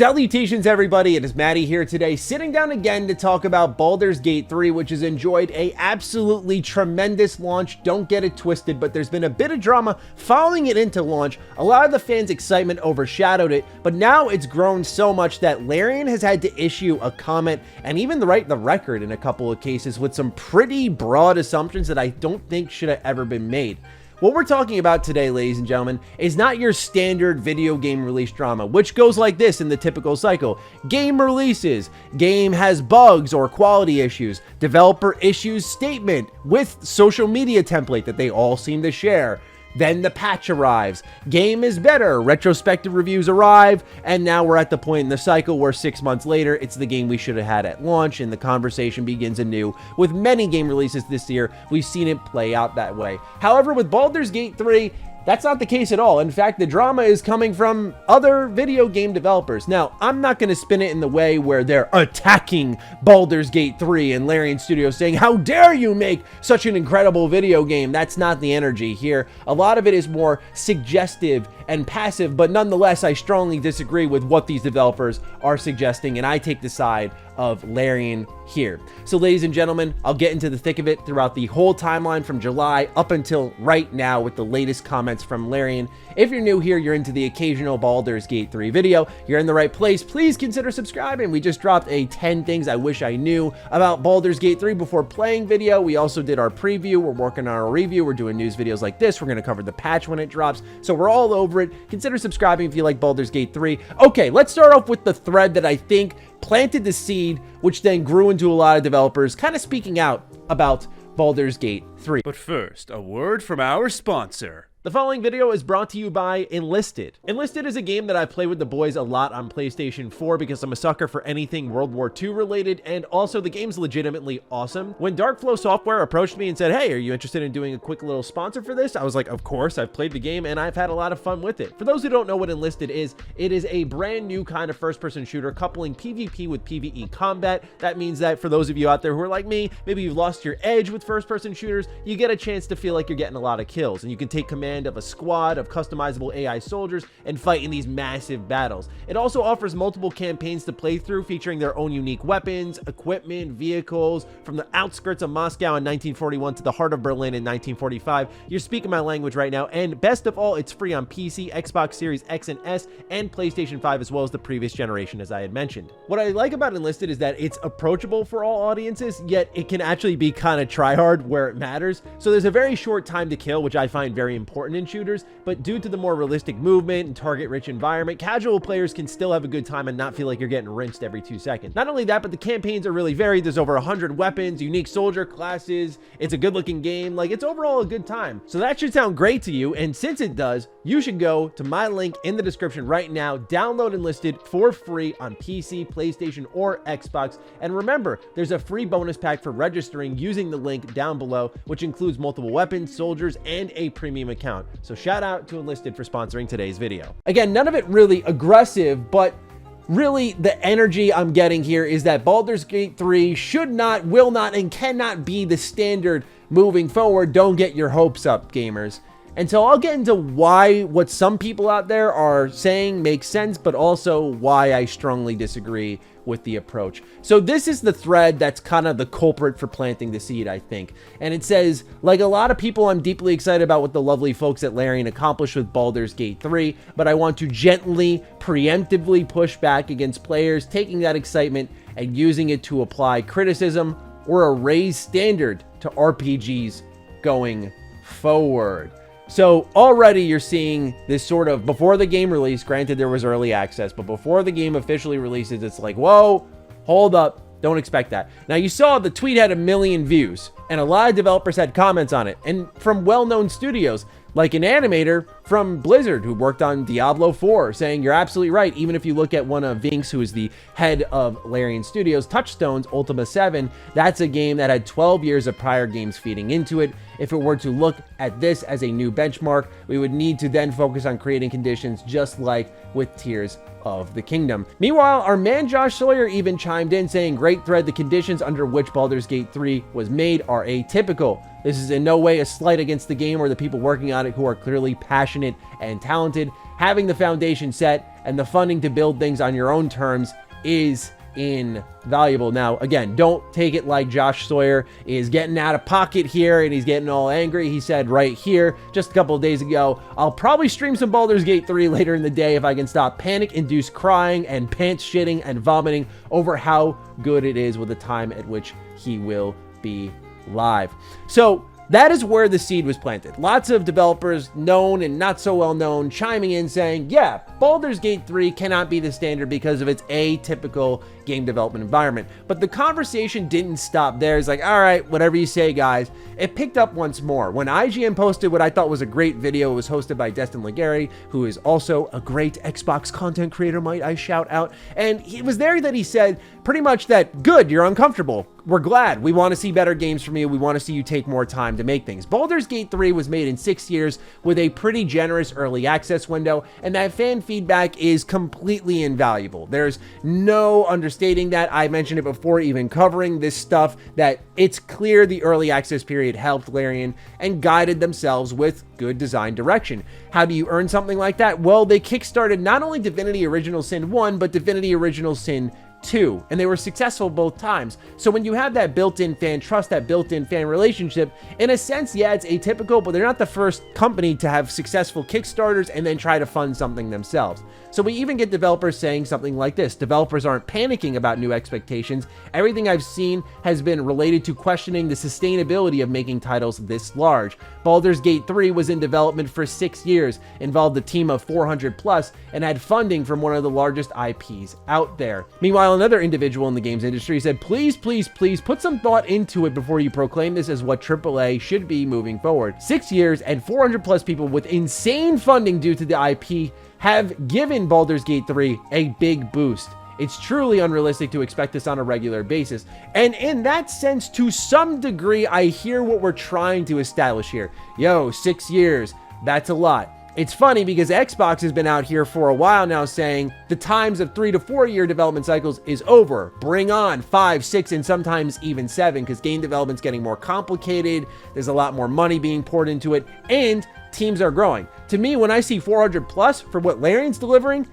Salutations everybody, it is Matty here today, sitting down again to talk about Baldur's Gate 3, which has enjoyed a absolutely tremendous launch. Don't get it twisted, but there's been a bit of drama following it into launch. A lot of the fans' excitement overshadowed it, but now it's grown so much that Larian has had to issue a comment and even write the record in a couple of cases with some pretty broad assumptions that I don't think should have ever been made. What we're talking about today, ladies and gentlemen, is not your standard video game release drama, which goes like this in the typical cycle. Game releases, game has bugs or quality issues, developer issues statement with social media template that they all seem to share. Then the patch arrives, game is better, retrospective reviews arrive, and now we're at the point in the cycle where 6 months later, it's the game we should have had at launch, and the conversation begins anew. With many game releases this year, we've seen it play out that way. However, with Baldur's Gate 3, that's not the case at all. In fact, the drama is coming from other video game developers. Now, I'm not going to spin it in the way where they're attacking Baldur's Gate 3 and Larian Studios saying, how dare you make such an incredible video game? That's not the energy here. A lot of it is more suggestive and passive, but nonetheless, I strongly disagree with what these developers are suggesting, and I take the side of Larian here. So ladies and gentlemen, I'll get into the thick of it throughout the whole timeline from July up until right now with the latest comments from Larian. If you're new here, you're into the occasional Baldur's Gate 3 video, you're in the right place. Please consider subscribing. We just dropped a 10 things I wish I knew about Baldur's Gate 3 before playing video. We also did our preview. We're working on our review. We're doing news videos like this. We're going to cover the patch when it drops. So we're all over it. Consider subscribing if you like Baldur's Gate 3. Okay, let's start off with the thread that I think planted the seed, which then grew into a lot of developers kind of speaking out about Baldur's Gate 3. But first, a word from our sponsor. The following video is brought to you by Enlisted. Enlisted is a game that I play with the boys a lot on PlayStation 4 because I'm a sucker for anything World War II related, and also the game's legitimately awesome. When Darkflow Software approached me and said, hey, are you interested in doing a quick little sponsor for this? I was like, of course, I've played the game and I've had a lot of fun with it. For those who don't know what Enlisted is, it is a brand new kind of first-person shooter coupling PvP with PvE combat. That means that for those of you out there who are like me, maybe you've lost your edge with first-person shooters, you get a chance to feel like you're getting a lot of kills, and you can take command of a squad of customizable AI soldiers and fight in these massive battles. It also offers multiple campaigns to play through featuring their own unique weapons, equipment, vehicles, from the outskirts of Moscow in 1941 to the heart of Berlin in 1945. You're speaking my language right now, and best of all, it's free on PC, Xbox Series X and S, and PlayStation 5, as well as the previous generation, as I had mentioned. What I like about Enlisted is that it's approachable for all audiences, yet it can actually be kind of try-hard where it matters. So there's a very short time to kill, which I find very important in shooters, but due to the more realistic movement and target-rich environment, casual players can still have a good time and not feel like you're getting rinsed every 2 seconds. Not only that, but the campaigns are really varied. There's over 100 weapons, unique soldier classes. It's a good-looking game. Like, it's overall a good time. So that should sound great to you, and since it does, you should go to my link in the description right now, download Enlisted for free on PC, PlayStation, or Xbox, and remember, there's a free bonus pack for registering using the link down below, which includes multiple weapons, soldiers, and a premium account. So shout out to Enlisted for sponsoring today's video. Again, none of it really aggressive, but really the energy I'm getting here is that Baldur's Gate 3 should not, will not, and cannot be the standard moving forward. Don't get your hopes up, gamers. And so I'll get into why what some people out there are saying makes sense, but also why I strongly disagree with the approach. So this is the thread that's kind of the culprit for planting the seed, I think. And it says, like a lot of people, I'm deeply excited about what the lovely folks at Larian accomplished with Baldur's Gate 3, but I want to gently, preemptively push back against players taking that excitement and using it to apply criticism or a raised standard to RPGs going forward. So already you're seeing this sort of, before the game release, granted there was early access, but before the game officially releases, it's like, whoa, hold up, don't expect that. Now you saw the tweet had 1 million views, and a lot of developers had comments on it, and from well-known studios, like an animator from Blizzard who worked on Diablo 4, saying you're absolutely right. Even if you look at one of Vinks, who is the head of Larian Studios, Touchstone's Ultima 7, that's a game that had 12 years of prior games feeding into it. If it were to look at this as a new benchmark, we would need to then focus on creating conditions just like with Tears of the Kingdom. Meanwhile, our man Josh Sawyer even chimed in saying, great thread, the conditions under which Baldur's Gate 3 was made are atypical. This is in no way a slight against the game or the people working on it who are clearly passionate and talented. Having the foundation set and the funding to build things on your own terms is invaluable. Now, again, don't take it like Josh Sawyer is getting out of pocket here and he's getting all angry. He said right here just a couple of days ago, I'll probably stream some Baldur's Gate 3 later in the day if I can stop panic-induced crying and pants shitting and vomiting over how good it is with the time at which he will be live. So that is where the seed was planted. Lots of developers, known and not so well known, chiming in saying, yeah, Baldur's Gate 3 cannot be the standard because of its atypical game development environment. But the conversation didn't stop there. It's like, all right, whatever you say, guys. It picked up once more. When IGN posted what I thought was a great video, it was hosted by Destin Legary, who is also a great Xbox content creator, might I shout out. And it was there that he said pretty much that, good, you're uncomfortable. We're glad. We want to see better games from you. We want to see you take more time to make things. Baldur's Gate 3 was made in 6 years with a pretty generous early access window, and that fan feedback is completely invaluable. There's no understating that. I mentioned it before even covering this stuff, that it's clear the early access period helped Larian and guided themselves with good design direction. How do you earn something like that? Well, they kickstarted not only Divinity Original Sin 1, but Divinity Original Sin 2, and they were successful both times. So when you have that built-in fan trust, that built-in fan relationship, in a sense, yeah, it's atypical, but they're not the first company to have successful Kickstarters and then try to fund something themselves. So we even get developers saying something like this: developers aren't panicking about new expectations. Everything I've seen has been related to questioning the sustainability of making titles this large. Baldur's Gate 3 was in development for 6 years, involved a team of 400 plus, and had funding from one of the largest IPs out there. Meanwhile, another individual in the games industry said, please, please, please put some thought into it before you proclaim this as what AAA should be moving forward. 6 years and 400 plus people with insane funding due to the IP have given Baldur's Gate 3 a big boost. It's truly unrealistic to expect this on a regular basis. And in that sense, to some degree, I hear what we're trying to establish here. Yo, 6 years, that's a lot. It's funny because Xbox has been out here for a while now saying the times of 3 to 4 year development cycles is over. Bring on 5, 6, and sometimes even 7, because game development's getting more complicated. There's a lot more money being poured into it, and teams are growing. To me, when I see 400 plus for what Larian's delivering,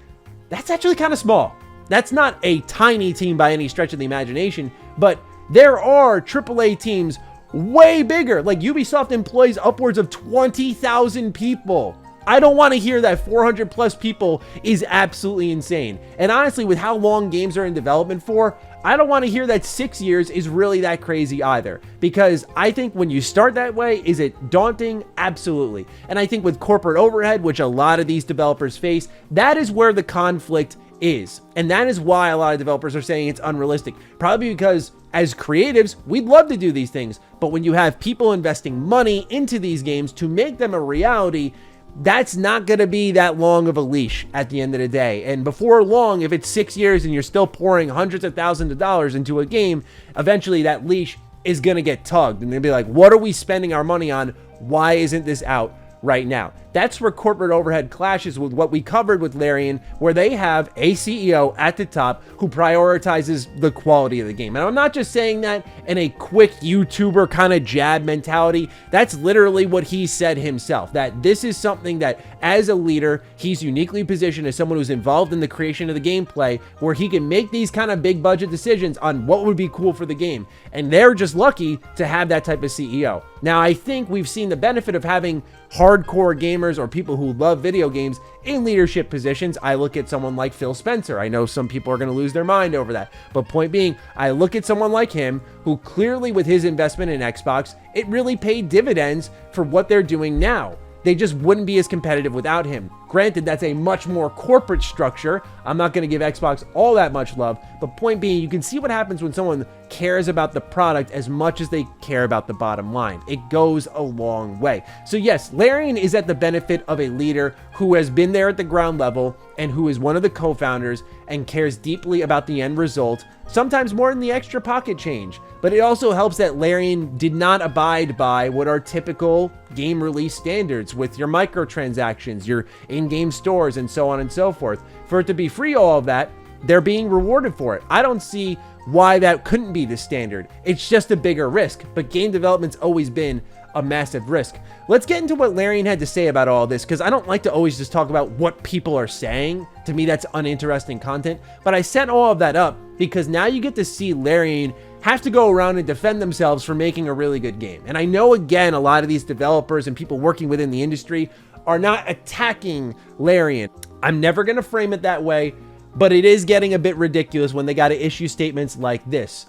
that's actually kind of small. That's not a tiny team by any stretch of the imagination, but there are AAA teams way bigger. Like Ubisoft employs upwards of 20,000 people. I don't want to hear that 400 plus people is absolutely insane. And honestly, with how long games are in development for, I don't want to hear that 6 years is really that crazy either. Because I think when you start that way, is it daunting? Absolutely. And I think with corporate overhead, which a lot of these developers face, that is where the conflict is. And that is why a lot of developers are saying it's unrealistic. Probably because as creatives, we'd love to do these things. But when you have people investing money into these games to make them a reality, that's not going to be that long of a leash at the end of the day. And before long, if it's 6 years and you're still pouring hundreds of thousands of dollars into a game, eventually that leash is going to get tugged. And they'll be like, what are we spending our money on? Why isn't this out right now? That's where corporate overhead clashes with what we covered with Larian, where they have a CEO at the top who prioritizes the quality of the game. And I'm not just saying that in a quick YouTuber kind of jab mentality. That's literally what he said himself, that this is something that as a leader, he's uniquely positioned as someone who's involved in the creation of the gameplay, where he can make these kind of big budget decisions on what would be cool for the game. And they're just lucky to have that type of CEO. Now, I think we've seen the benefit of having hardcore gamers or people who love video games in leadership positions. I look at someone like Phil Spencer. I know some people are going to lose their mind over that, but point being, I look at someone like him who clearly with his investment in Xbox, it really paid dividends for what they're doing now. They just wouldn't be as competitive without him. Granted, that's a much more corporate structure. I'm not going to give Xbox all that much love, but point being, you can see what happens when someone cares about the product as much as they care about the bottom line. It goes a long way. So yes, Larian is at the benefit of a leader who has been there at the ground level and who is one of the co-founders and cares deeply about the end result, sometimes more than the extra pocket change. But it also helps that Larian did not abide by what are typical game release standards with your microtransactions, your in-game stores, and so on and so forth. For it to be free, all of that, they're being rewarded for it. I don't see why that couldn't be the standard. It's just a bigger risk, but game development's always been a massive risk. Let's get into what Larian had to say about all this, because I don't like to always just talk about what people are saying. To me, that's uninteresting content. But I set all of that up because now you get to see Larian have to go around and defend themselves for making a really good game. And I know, again, a lot of these developers and people working within the industry are not attacking Larian. I'm never going to frame it that way, but it is getting a bit ridiculous when they got to issue statements like this.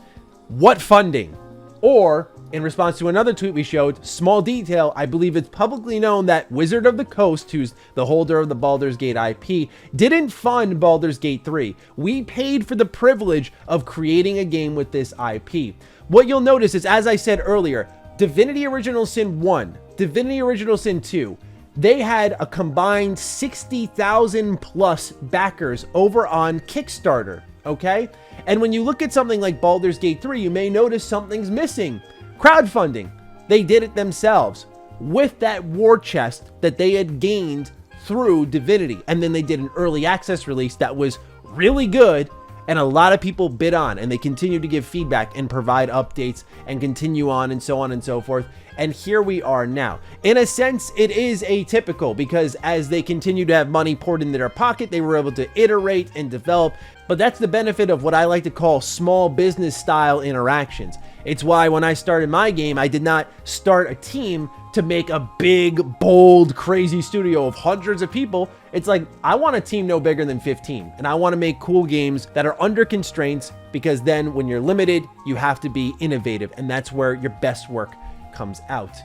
What funding? Or, in response to another tweet we showed, small detail, I believe it's publicly known that Wizard of the Coast, who's the holder of the Baldur's Gate IP, didn't fund Baldur's Gate 3. We paid for the privilege of creating a game with this IP. What you'll notice is, as I said earlier, Divinity Original Sin 1, Divinity Original Sin 2, they had a combined 60,000 plus backers over on Kickstarter, okay? And when you look at something like Baldur's Gate 3, you may notice something's missing. Crowdfunding. They did it themselves with that war chest that they had gained through Divinity. And then they did an early access release that was really good, and a lot of people bid on, and they continue to give feedback and provide updates and continue on and so forth. And here we are now. In a sense, it is atypical because as they continue to have money poured into their pocket, they were able to iterate and develop. But that's the benefit of what I like to call small business style interactions. It's why when I started my game, I did not start a team to make a big, bold, crazy studio of hundreds of people. It's like, I want a team no bigger than 15, and I want to make cool games that are under constraints, because then when you're limited, you have to be innovative, and that's where your best work comes out.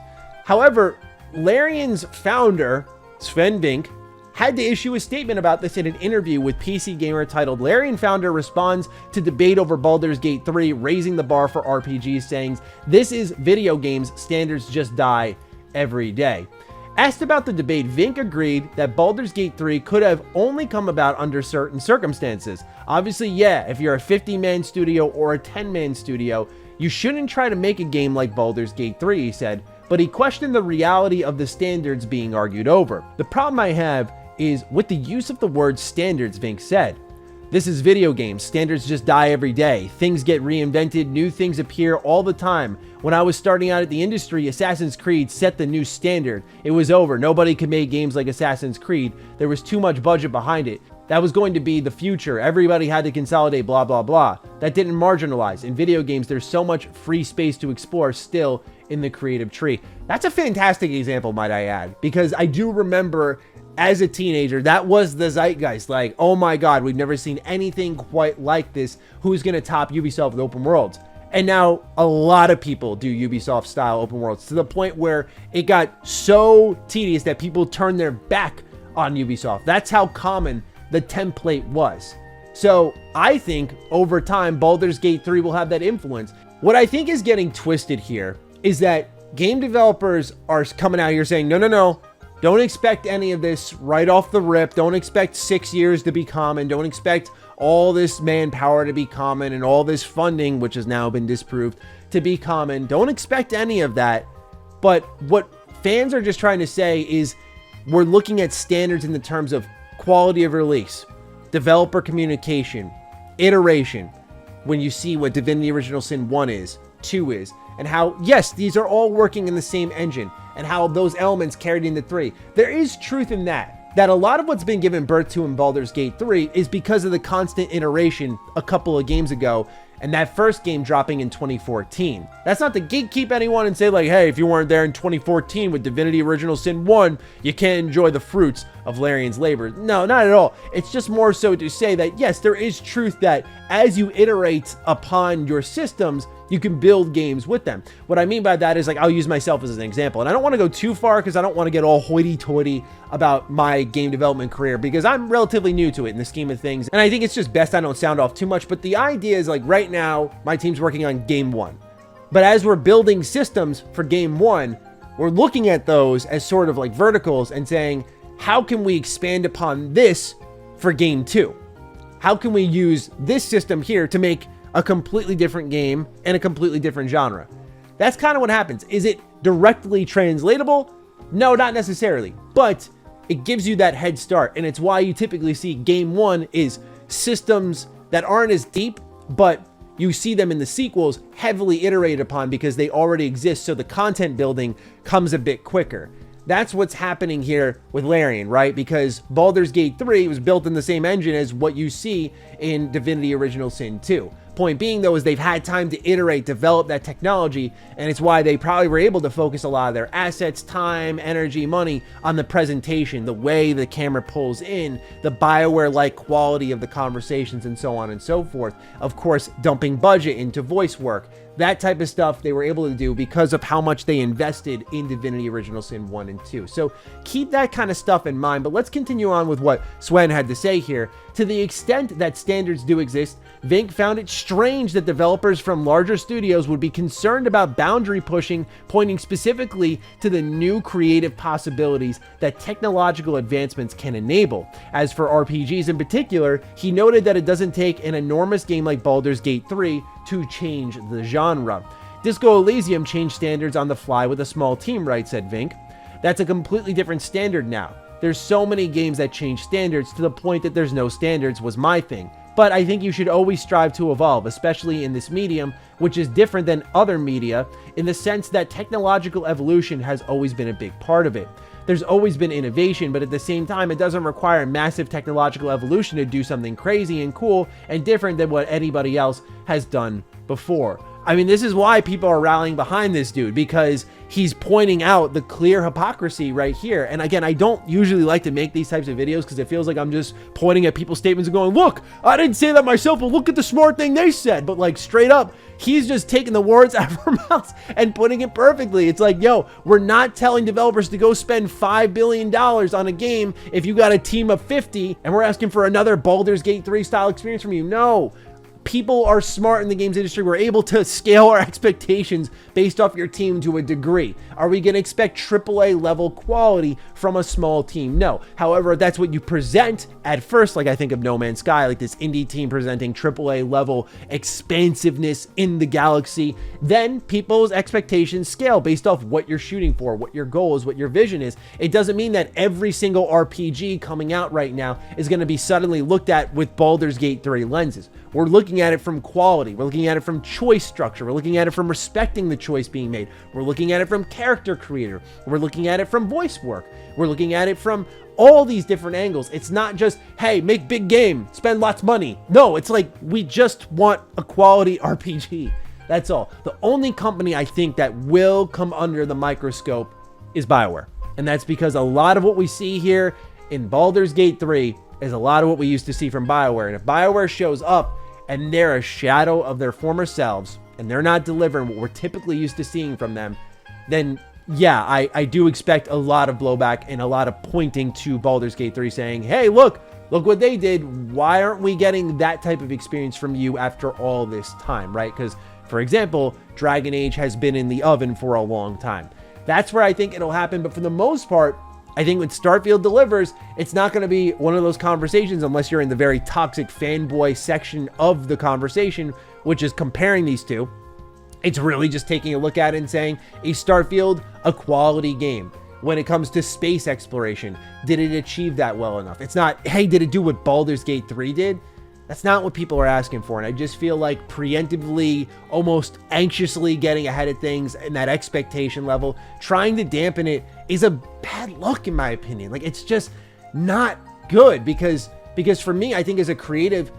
However, Larian's founder, Sven Vink, had to issue a statement about this in an interview with PC Gamer titled "Larian Founder Responds to Debate Over Baldur's Gate 3, Raising the Bar for RPGs," saying, "This is video games, standards just die every day." Asked about the debate, Vink agreed that Baldur's Gate 3 could have only come about under certain circumstances. Obviously, yeah, if you're a 50-man studio or a 10-man studio, you shouldn't try to make a game like Baldur's Gate 3, he said, but he questioned the reality of the standards being argued over. "The problem I have is with the use of the word standards," Vink said. "This is video games. Standards just die every day. Things get reinvented. New things appear all the time. When I was starting out at the industry, Assassin's Creed set the new standard. It was over. Nobody could make games like Assassin's Creed. There was too much budget behind it. That was going to be the future. Everybody had to consolidate, blah, blah, blah. That didn't marginalize. In video games, there's so much free space to explore still in the creative tree." That's a fantastic example, might I add, because I do remember as a teenager, that was the zeitgeist. Like, oh my God, we've never seen anything quite like this. Who's going to top Ubisoft with open worlds? And now a lot of people do Ubisoft style open worlds, to the point where it got so tedious that people turned their back on Ubisoft. That's how common the template was. So I think over time, Baldur's Gate 3 will have that influence. What I think is getting twisted here is that game developers are coming out here saying, no, don't expect any of this right off the rip. Don't expect 6 years to be common. Don't expect all this manpower to be common and all this funding, which has now been disproved, to be common. Don't expect any of that. But what fans are just trying to say is we're looking at standards in the terms of quality of release, developer communication, iteration. When you see what Divinity Original Sin 1 is, 2 is, and how, yes, these are all working in the same engine, and how those elements carried into 3. There is truth in that a lot of what's been given birth to in Baldur's Gate 3 is because of the constant iteration a couple of games ago, and that first game dropping in 2014. That's not to gatekeep anyone and say like, hey, if you weren't there in 2014 with Divinity Original Sin 1, you can't enjoy the fruits of Larian's labor. No, not at all. It's just more so to say that, yes, there is truth that as you iterate upon your systems, you can build games with them. What I mean by that is, like, I'll use myself as an example, and I don't want to go too far because I don't want to get all hoity-toity about my game development career, because I'm relatively new to it in the scheme of things, and I think it's just best I don't sound off too much. But the idea is, like, right now my team's working on game 1, but as we're building systems for game 1, we're looking at those as sort of like verticals and saying, how can we expand upon this for game 2? How can we use this system here to make a completely different game and a completely different genre? That's kind of what happens. Is it directly translatable? No, not necessarily, but it gives you that head start. And it's why you typically see game 1 is systems that aren't as deep, but you see them in the sequels heavily iterated upon because they already exist, so the content building comes a bit quicker. That's what's happening here with Larian, right? Because Baldur's Gate 3 was built in the same engine as what you see in Divinity Original Sin 2. Point being, though, is they've had time to iterate, develop that technology, and it's why they probably were able to focus a lot of their assets, time, energy, money on the presentation, the way the camera pulls in, the BioWare-like quality of the conversations, and so on and so forth. Of course, dumping budget into voice work. That type of stuff they were able to do because of how much they invested in Divinity Original Sin 1 and 2. So keep that kind of stuff in mind, but let's continue on with what Swen had to say here. To the extent that standards do exist, Vink found it strange that developers from larger studios would be concerned about boundary pushing, pointing specifically to the new creative possibilities that technological advancements can enable. As for RPGs in particular, he noted that it doesn't take an enormous game like Baldur's Gate 3 to change the genre. Disco Elysium changed standards on the fly with a small team, right, said Vink. That's a completely different standard now. There's so many games that change standards to the point that there's no standards was my thing. But I think you should always strive to evolve, especially in this medium, which is different than other media in the sense that technological evolution has always been a big part of it. There's always been innovation, but at the same time, it doesn't require massive technological evolution to do something crazy and cool and different than what anybody else has done before. I mean, this is why people are rallying behind this dude, because he's pointing out the clear hypocrisy right here. And again, I don't usually like to make these types of videos because it feels like I'm just pointing at people's statements and going, look, I didn't say that myself, but look at the smart thing they said. But like straight up, he's just taking the words out of our mouths and putting it perfectly. It's like, yo, we're not telling developers to go spend $5 billion on a game if you got a team of 50 and we're asking for another Baldur's Gate 3 style experience from you. No. People are smart in the games industry. We're able to scale our expectations based off your team to a degree. Are we going to expect AAA level quality from a small team? No. However, that's what you present at first. Like I think of No Man's Sky, like this indie team presenting AAA level expansiveness in the galaxy. Then people's expectations scale based off what you're shooting for, what your goal is, what your vision is. It doesn't mean that every single RPG coming out right now is going to be suddenly looked at with Baldur's Gate 3 lenses. We're looking at it from quality. We're looking at it from choice structure. We're looking at it from respecting the choice being made. We're looking at it from character creator. We're looking at it from voice work. We're looking at it from all these different angles. It's not just, hey, make big game, spend lots of money. No, it's like, we just want a quality RPG. That's all. The only company I think that will come under the microscope is BioWare. And that's because a lot of what we see here in Baldur's Gate 3 is a lot of what we used to see from BioWare. And if BioWare shows up and they're a shadow of their former selves and they're not delivering what we're typically used to seeing from them, then yeah, I do expect a lot of blowback and a lot of pointing to Baldur's Gate 3 saying, hey, look what they did. Why aren't we getting that type of experience from you after all this time, right? Because, for example, Dragon Age has been in the oven for a long time. That's where I think it'll happen. But for the most part, I think when Starfield delivers, it's not going to be one of those conversations unless you're in the very toxic fanboy section of the conversation, which is comparing these two. It's really just taking a look at it and saying, is Starfield a quality game? When it comes to space exploration, did it achieve that well enough? It's not, hey, did it do what Baldur's Gate 3 did? That's not what people are asking for. And I just feel like preemptively, almost anxiously getting ahead of things and that expectation level, trying to dampen it is a bad look in my opinion. Like, it's just not good because for me, I think as a creative,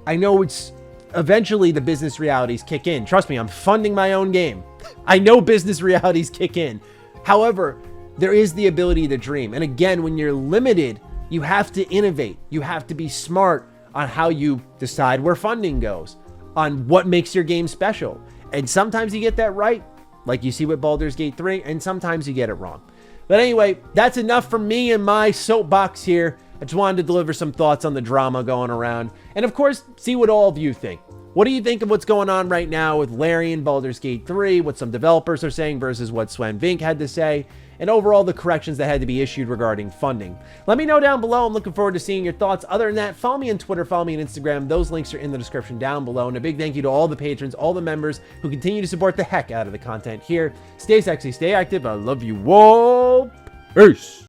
I know it's eventually the business realities kick in. Trust me, I'm funding my own game. I know business realities kick in. However, there is the ability to dream. And again, when you're limited, you have to innovate. You have to be smart on how you decide where funding goes, on what makes your game special. And sometimes you get that right, like you see with Baldur's Gate 3, and sometimes you get it wrong. But anyway, that's enough from me and my soapbox here. I just wanted to deliver some thoughts on the drama going around. And of course, see what all of you think. What do you think of what's going on right now with Larian, Baldur's Gate 3, what some developers are saying versus what Swen Vink had to say, and overall the corrections that had to be issued regarding funding? Let me know down below. I'm looking forward to seeing your thoughts. Other than that, follow me on Twitter, follow me on Instagram. Those links are in the description down below. And a big thank you to all the patrons, all the members who continue to support the heck out of the content here. Stay sexy, stay active. I love you all. Peace.